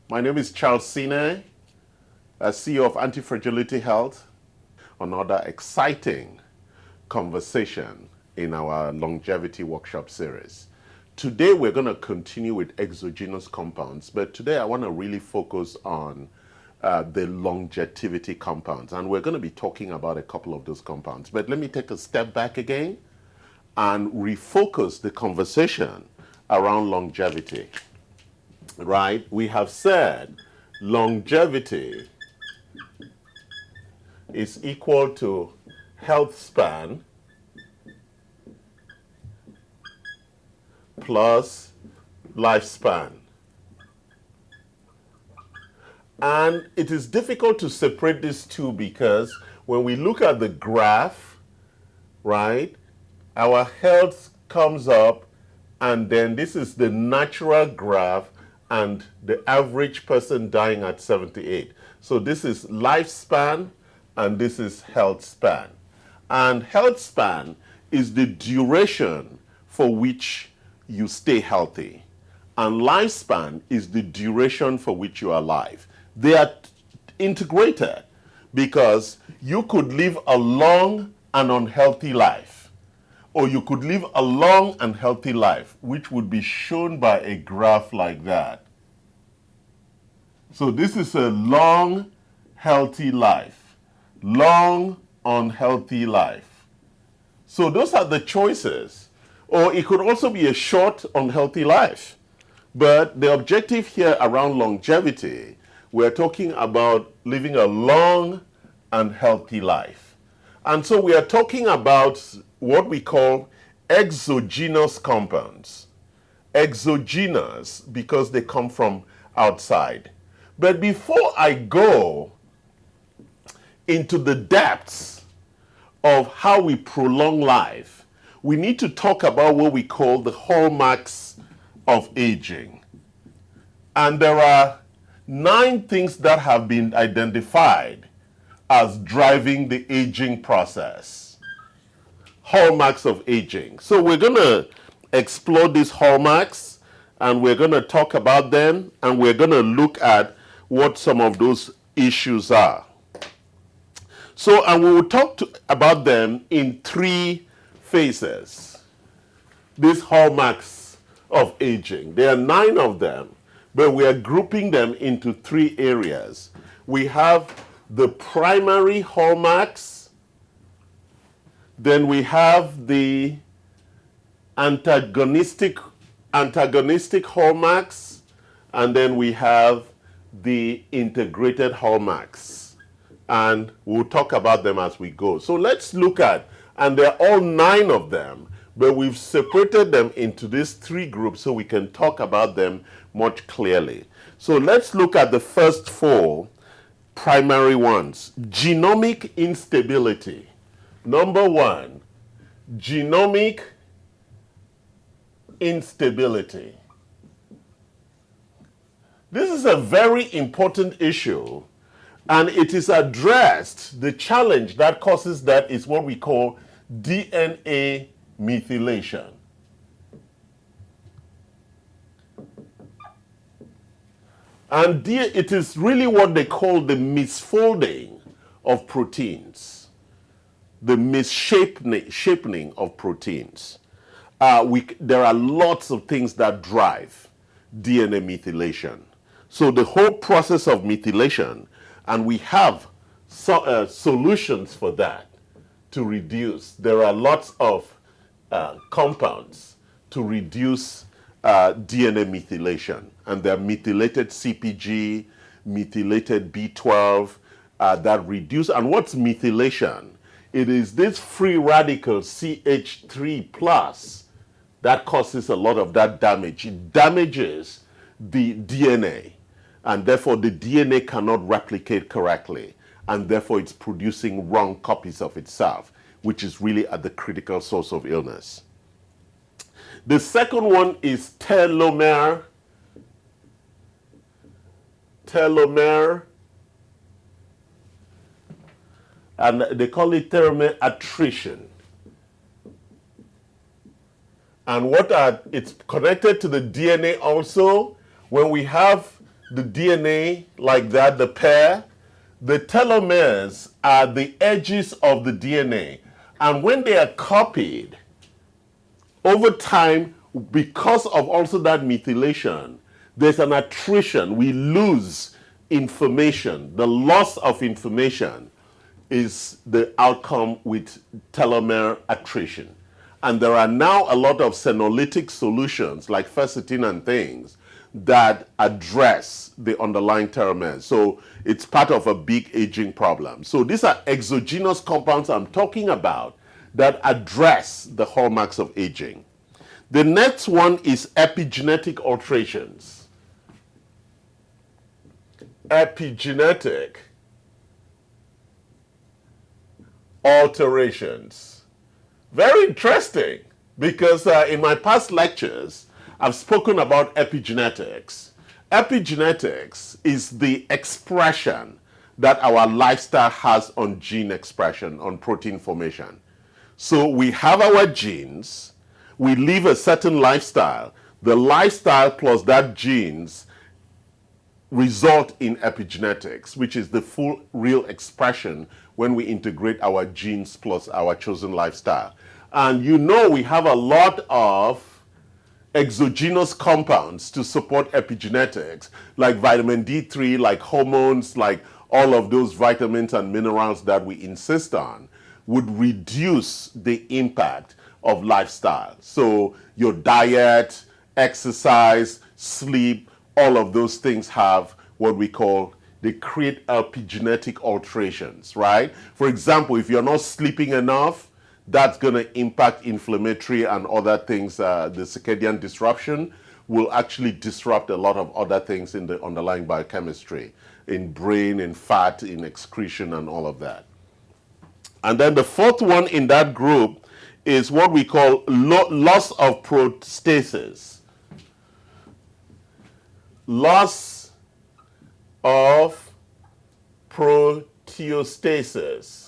My name is Charles Sine, CEO of Anti-Fragility Health. Another exciting conversation in our longevity workshop series. Today we're going to continue with exogenous compounds, but today I want to really focus on the longevity compounds, and we're going to be talking about a couple of those compounds. But let me take a step back again and refocus the conversation around longevity. Right? We have said longevity is equal to health span plus lifespan. And it is difficult to separate these two because when we look at the graph, right, our health comes up, and then this is the natural graph and the average person dying at 78. So this is lifespan and this is health span. And health span is the duration for which you stay healthy. And lifespan is the duration for which you are alive. They are integrated because you could live a long and unhealthy life, or you could live a long and healthy life, which would be shown by a graph like that. So this is a long, healthy life, long, unhealthy life. So those are the choices. Or it could also be a short, unhealthy life. But the objective here around longevity, we're talking about living a long and healthy life. And so we are talking about what we call exogenous compounds. Exogenous because they come from outside. But before I go into the depths of how we prolong life, we need to talk about what we call the hallmarks of aging. And there are 9 things that have been identified as driving the aging process. Hallmarks of aging. So we're going to explore these hallmarks, and we're going to talk about them, and we're going to look at what some of those issues are. So, and we will talk about them in 3 phases. These hallmarks of aging. There are 9 of them, but we are grouping them into 3 areas. We have the primary hallmarks, then we have the antagonistic hallmarks, and then we have the integrated hallmarks. And we'll talk about them as we go. So let's look at, and there are all 9 of them, but we've separated them into these 3 groups so we can talk about them much clearly. So let's look at the first 4 primary ones. Genomic instability. Number 1, genomic instability. This is a very important issue, and it is addressed. The challenge that causes that is what we call DNA methylation. And it is really what they call the misfolding of proteins, the misshapening of proteins. There are lots of things that drive DNA methylation. So the whole process of methylation, and we have solutions for that to reduce. There are lots of compounds to reduce DNA methylation. And they're methylated CpG, methylated B12 that reduce. And what's methylation? It is this free radical CH3 plus that causes a lot of that damage. It damages the DNA, and therefore the DNA cannot replicate correctly, and therefore it's producing wrong copies of itself, which is really at the critical source of illness. The second one is telomere. And they call it telomere attrition. And it's connected to the DNA also. When we have the DNA like that, the pair. The telomeres are the edges of the DNA. And when they are copied, over time, because of also that methylation, there's an attrition. We lose information. The loss of information is the outcome with telomere attrition. And there are now a lot of senolytic solutions like quercetin and things that address the underlying telomeres. So it's part of a big aging problem. So these are exogenous compounds I'm talking about that address the hallmarks of aging. The next one is epigenetic alterations. Epigenetic alterations. Very interesting, because in my past lectures, I've spoken about epigenetics. Epigenetics is the expression that our lifestyle has on gene expression, on protein formation. So we have our genes, we live a certain lifestyle. The lifestyle plus that genes result in epigenetics, which is the full real expression when we integrate our genes plus our chosen lifestyle. And you know we have a lot of exogenous compounds to support epigenetics, like vitamin D3, like hormones, like all of those vitamins and minerals that we insist on would reduce the impact of lifestyle. So your diet, exercise, sleep, all of those things have what we call, they create epigenetic alterations, right? For example, if you're not sleeping enough, that's going to impact inflammatory and other things. The circadian disruption will actually disrupt a lot of other things in the underlying biochemistry, in brain, in fat, in excretion, and all of that. And then the fourth one in that group is what we call loss of protesis. Loss of proteostasis.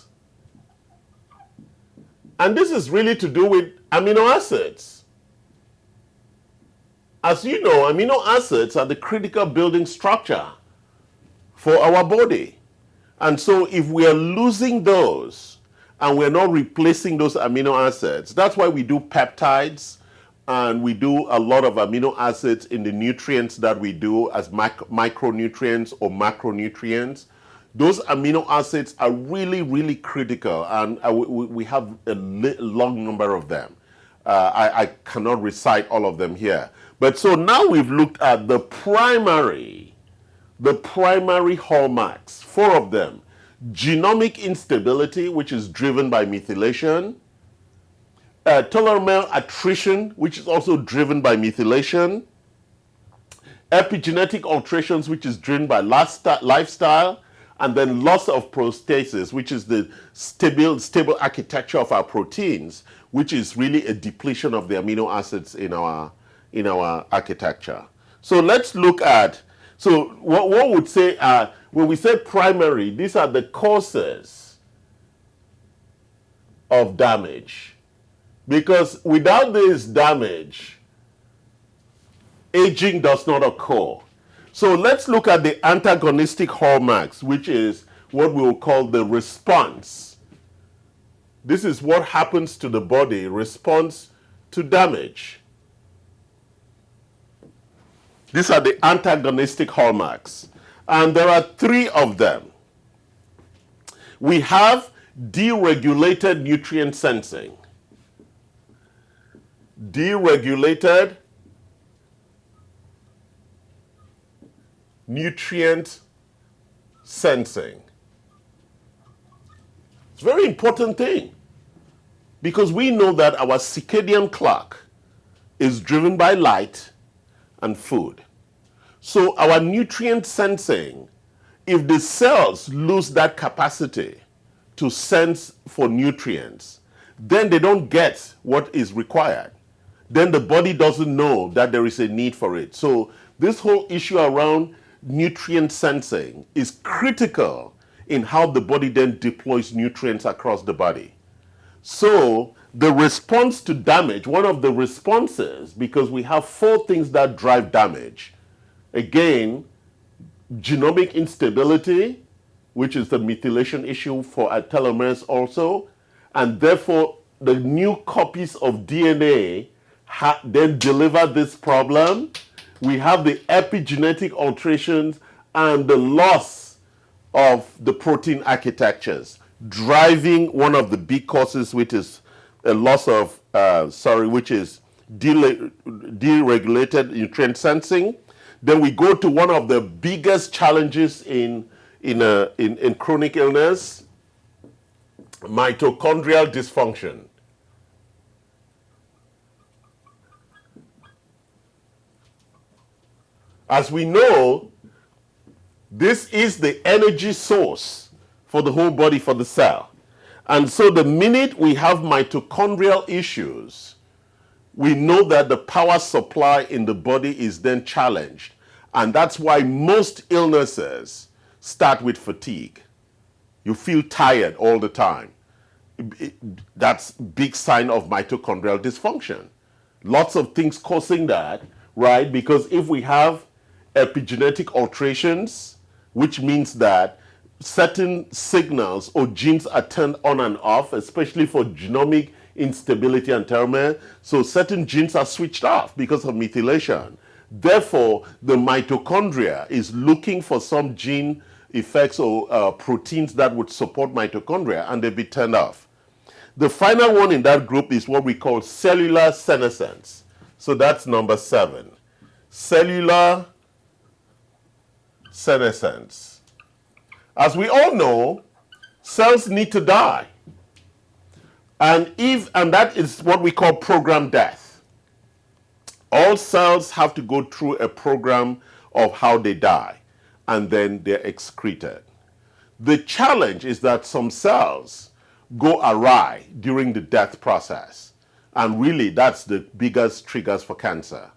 And this is really to do with amino acids. As you know, amino acids are the critical building structure for our body. And so if we are losing those and we're not replacing those amino acids, that's why we do peptides and we do a lot of amino acids in the nutrients that we do as micronutrients or macronutrients. Those amino acids are really, really critical, and we have a long number of them. I cannot recite all of them here. But so now we've looked at the primary hallmarks, 4 of them. Genomic instability, which is driven by methylation. Telomere attrition, which is also driven by methylation. Epigenetic alterations, which is driven by lifestyle. And then loss of protesis, which is the stable architecture of our proteins, which is really a depletion of the amino acids in our architecture. So let's look at, so what would say, when we say primary, these are the causes of damage. Because without this damage, aging does not occur. So let's look at the antagonistic hallmarks, which is what we will call the response. This is what happens to the body, response to damage. These are the antagonistic hallmarks. And there are 3 of them. We have deregulated nutrient sensing. Deregulated nutrient sensing. It's a very important thing because we know that our circadian clock is driven by light and food. So our nutrient sensing, if the cells lose that capacity to sense for nutrients, then they don't get what is required. Then the body doesn't know that there is a need for it. So this whole issue around nutrient sensing is critical in how the body then deploys nutrients across the body. So the response to damage, one of the responses, because we have 4 things that drive damage. Again, genomic instability, which is the methylation issue for telomeres also, and therefore the new copies of DNA then deliver this problem. We have the epigenetic alterations and the loss of the protein architectures, driving one of the big causes, which is a loss of, which is deregulated nutrient sensing. Then we go to one of the biggest challenges in chronic illness, mitochondrial dysfunction. As we know, this is the energy source for the whole body, for the cell. And so the minute we have mitochondrial issues, we know that the power supply in the body is then challenged. And that's why most illnesses start with fatigue. You feel tired all the time. That's a big sign of mitochondrial dysfunction. Lots of things causing that, right? Because if we have epigenetic alterations, which means that certain signals or genes are turned on and off, especially for genomic instability and telomere. So certain genes are switched off because of methylation. Therefore, the mitochondria is looking for some gene effects or proteins that would support mitochondria, and they be turned off. The final one in that group is what we call cellular senescence. So that's number 7. Cellular senescence. As we all know, cells need to die. And that is what we call program death. All cells have to go through a program of how they die, and then they're excreted. The challenge is that some cells go awry during the death process. And really, that's the biggest triggers for cancer.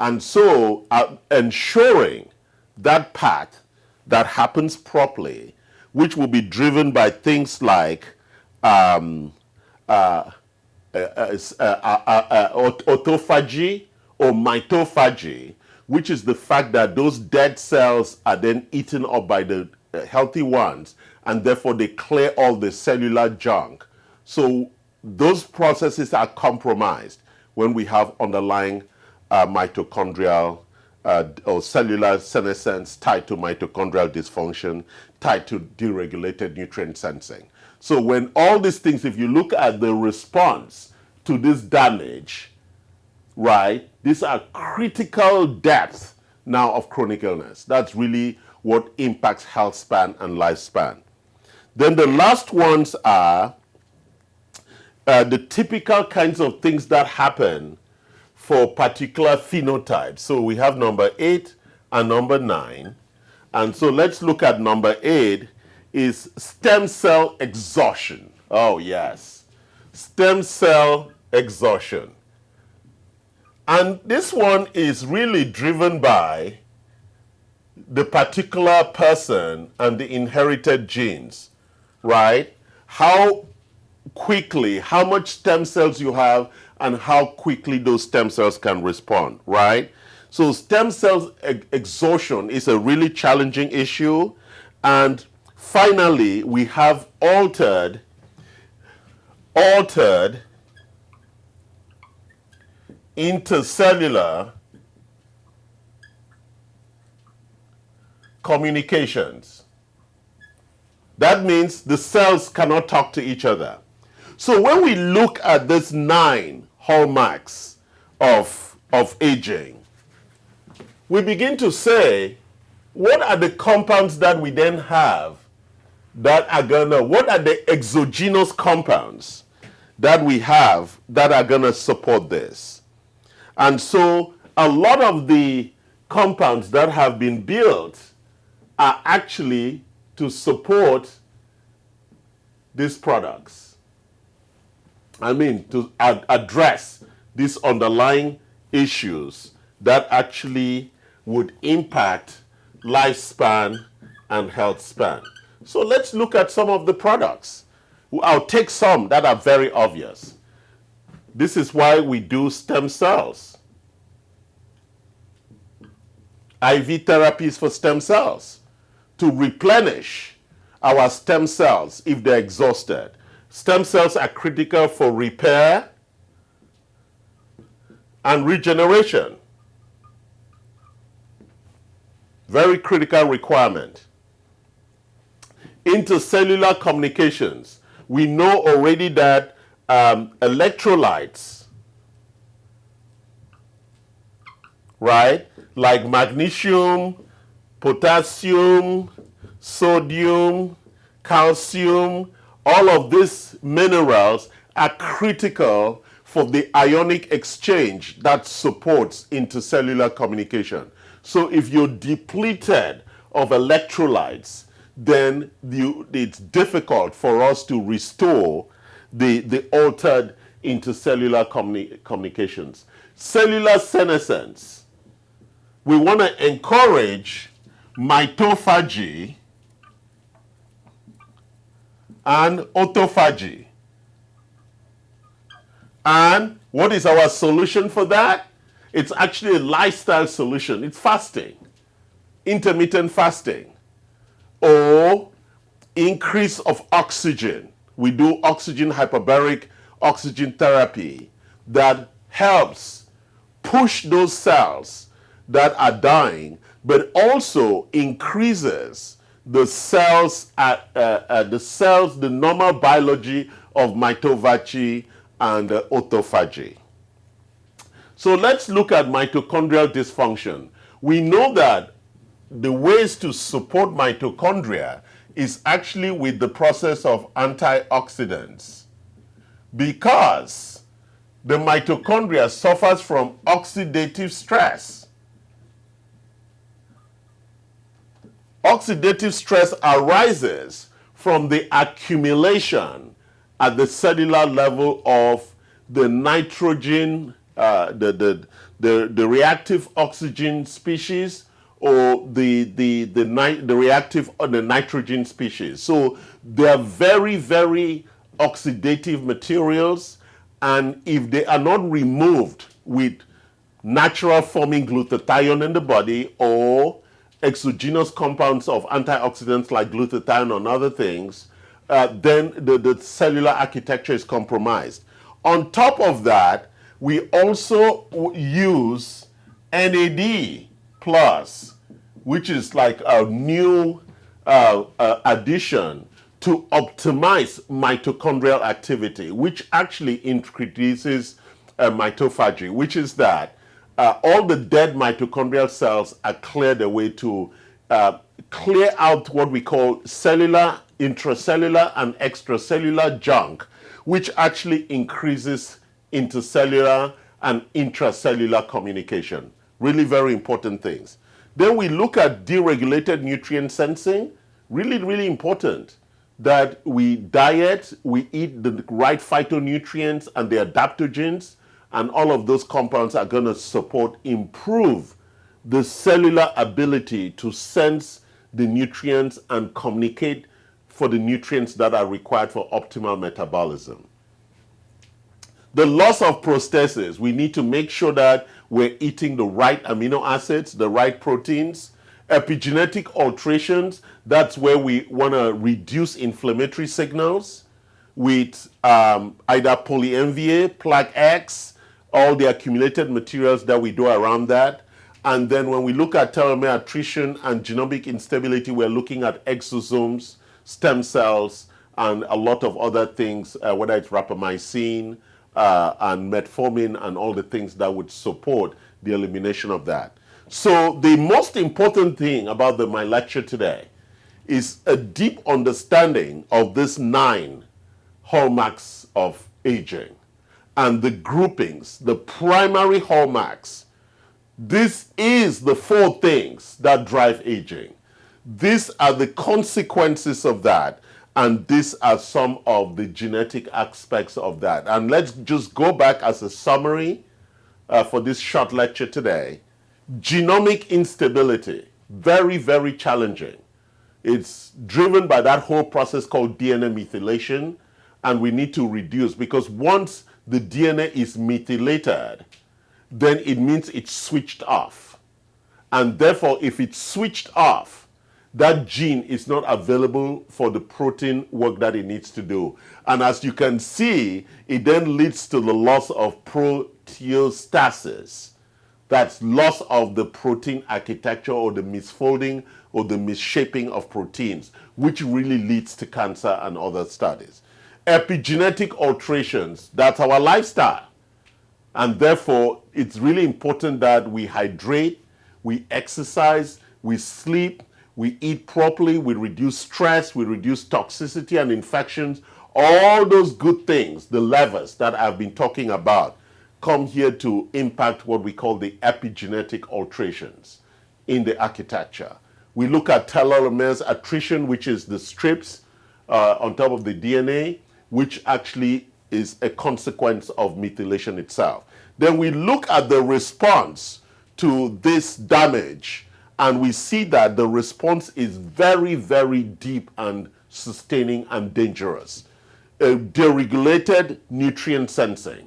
And so, ensuring that path that happens properly, which will be driven by things like autophagy or mitophagy, which is the fact that those dead cells are then eaten up by the healthy ones, and therefore they clear all the cellular junk. So those processes are compromised when we have underlying mitochondrial or cellular senescence tied to mitochondrial dysfunction, tied to deregulated nutrient sensing. So when all these things, if you look at the response to this damage, right, these are critical depths now of chronic illness. That's really what impacts health span and lifespan. Then the last ones are the typical kinds of things that happen for particular phenotypes. So we have number 8 and number 9. And so let's look at number 8 is stem cell exhaustion. Oh yes, stem cell exhaustion. And this one is really driven by the particular person and the inherited genes, right? How quickly, how much stem cells you have, and how quickly those stem cells can respond, right? So stem cell exhaustion is a really challenging issue. And finally, we have altered intercellular communications. That means the cells cannot talk to each other. So when we look at these 9 hallmarks of aging, we begin to say, what are the compounds that we then have that are what are the exogenous compounds that we have that are gonna support this? And so a lot of the compounds that have been built are actually to support these products. I mean, to address these underlying issues that actually would impact lifespan and health span. So let's look at some of the products. I'll take some that are very obvious. This is why we do stem cells. IV therapies for stem cells to replenish our stem cells if they're exhausted. Stem cells are critical for repair and regeneration. Very critical requirement. Intercellular communications. We know already that electrolytes, right, like magnesium, potassium, sodium, calcium, all of these minerals are critical for the ionic exchange that supports intercellular communication. So if you're depleted of electrolytes, then it's difficult for us to restore the altered intercellular communications. Cellular senescence. We want to encourage mitophagy and autophagy. And what is our solution for that? It's actually a lifestyle solution. It's fasting, intermittent fasting, or increase of oxygen. We do oxygen hyperbaric oxygen therapy that helps push those cells that are dying, but also increases the cells, the normal biology of mitophagy and autophagy. So let's look at mitochondrial dysfunction. We know that the ways to support mitochondria is actually with the process of antioxidants, because the mitochondria suffers from oxidative stress. Oxidative stress arises from the accumulation at the cellular level of the nitrogen, the reactive oxygen species, or the reactive or the nitrogen species. So they are very, very oxidative materials, and if they are not removed with natural forming glutathione in the body or exogenous compounds of antioxidants like glutathione and other things, then the cellular architecture is compromised. On top of that, we also use NAD plus, which is like a new addition to optimize mitochondrial activity, which actually introduces mitophagy, which is that all the dead mitochondrial cells are cleared away to clear out what we call cellular, intracellular, and extracellular junk, which actually increases intercellular and intracellular communication. Really very important things. Then we look at deregulated nutrient sensing. Really, really important that we diet, we eat the right phytonutrients and the adaptogens, and all of those compounds are going to support, improve the cellular ability to sense the nutrients and communicate for the nutrients that are required for optimal metabolism. The loss of protesis, we need to make sure that we're eating the right amino acids, the right proteins. Epigenetic alterations, that's where we want to reduce inflammatory signals with either poly-MVA, plaque X, all the accumulated materials that we do around that. And then when we look at telomere attrition and genomic instability, we're looking at exosomes, stem cells, and a lot of other things, whether it's rapamycin and metformin and all the things that would support the elimination of that. So the most important thing about my lecture today is a deep understanding of these 9 hallmarks of aging and the groupings, the primary hallmarks. This is the 4 things that drive aging. These are the consequences of that, and these are some of the genetic aspects of that. And let's just go back as a summary for this short lecture today. Genomic instability, very, very challenging. It's driven by that whole process called DNA methylation, and we need to reduce, because once the DNA is methylated, then it means it's switched off. And therefore, if it's switched off, that gene is not available for the protein work that it needs to do. And as you can see, it then leads to the loss of proteostasis. That's loss of the protein architecture, or the misfolding or the misshaping of proteins, which really leads to cancer and other studies. Epigenetic alterations, that's our lifestyle. And therefore, it's really important that we hydrate, we exercise, we sleep, we eat properly, we reduce stress, we reduce toxicity and infections. All those good things, the levers that I've been talking about, come here to impact what we call the epigenetic alterations in the architecture. We look at telomeres, attrition, which is the strips on top of the DNA, which actually is a consequence of methylation itself. Then we look at the response to this damage, and we see that the response is very, very deep and sustaining and dangerous. Deregulated nutrient sensing.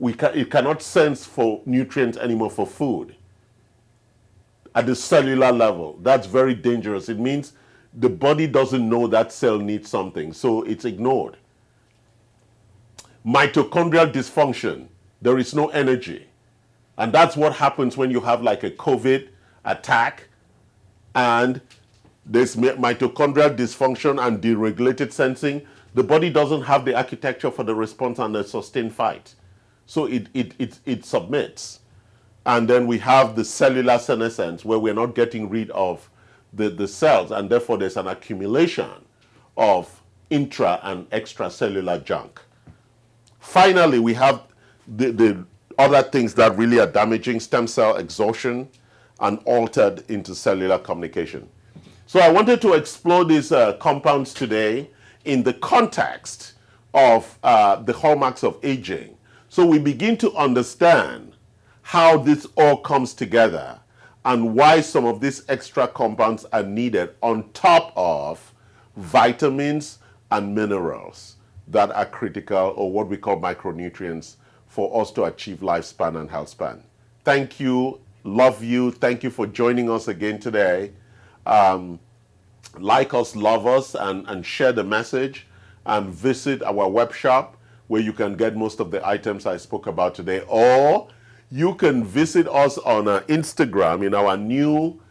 It cannot sense for nutrients anymore for food. At the cellular level, that's very dangerous. It means the body doesn't know that cell needs something, so it's ignored. Mitochondrial dysfunction, there is no energy. And that's what happens when you have like a COVID attack and there's mitochondrial dysfunction and deregulated sensing. The body doesn't have the architecture for the response and the sustained fight. So it submits. And then we have the cellular senescence, where we're not getting rid of the cells, and therefore there's an accumulation of intra and extracellular junk. Finally, we have the other things that really are damaging: stem cell exhaustion and altered intercellular communication. So I wanted to explore these compounds today in the context of the hallmarks of aging. So we begin to understand how this all comes together and why some of these extra compounds are needed on top of vitamins and minerals that are critical, or what we call micronutrients, for us to achieve lifespan and health span. Thank you, love you, thank you for joining us again today. Like us, love us, and share the message, and visit our web shop where you can get most of the items I spoke about today, or you can visit us on Instagram in our new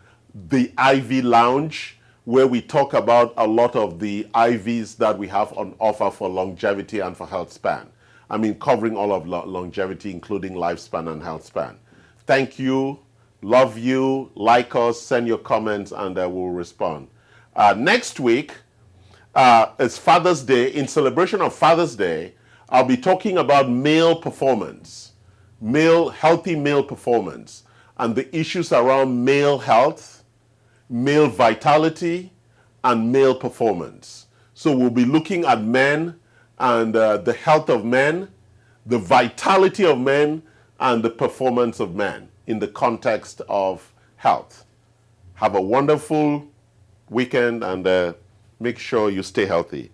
The IV Lounge, where we talk about a lot of the IVs that we have on offer for longevity and for health span. I mean, covering all of longevity, including lifespan and health span. Thank you, love you, like us, send your comments, and we'll respond. Next week is Father's Day. In celebration of Father's Day, I'll be talking about male performance, healthy male performance, and the issues around male health, male vitality, and male performance. So we'll be looking at men and the health of men, the vitality of men, and the performance of men in the context of health. Have a wonderful weekend, and make sure you stay healthy.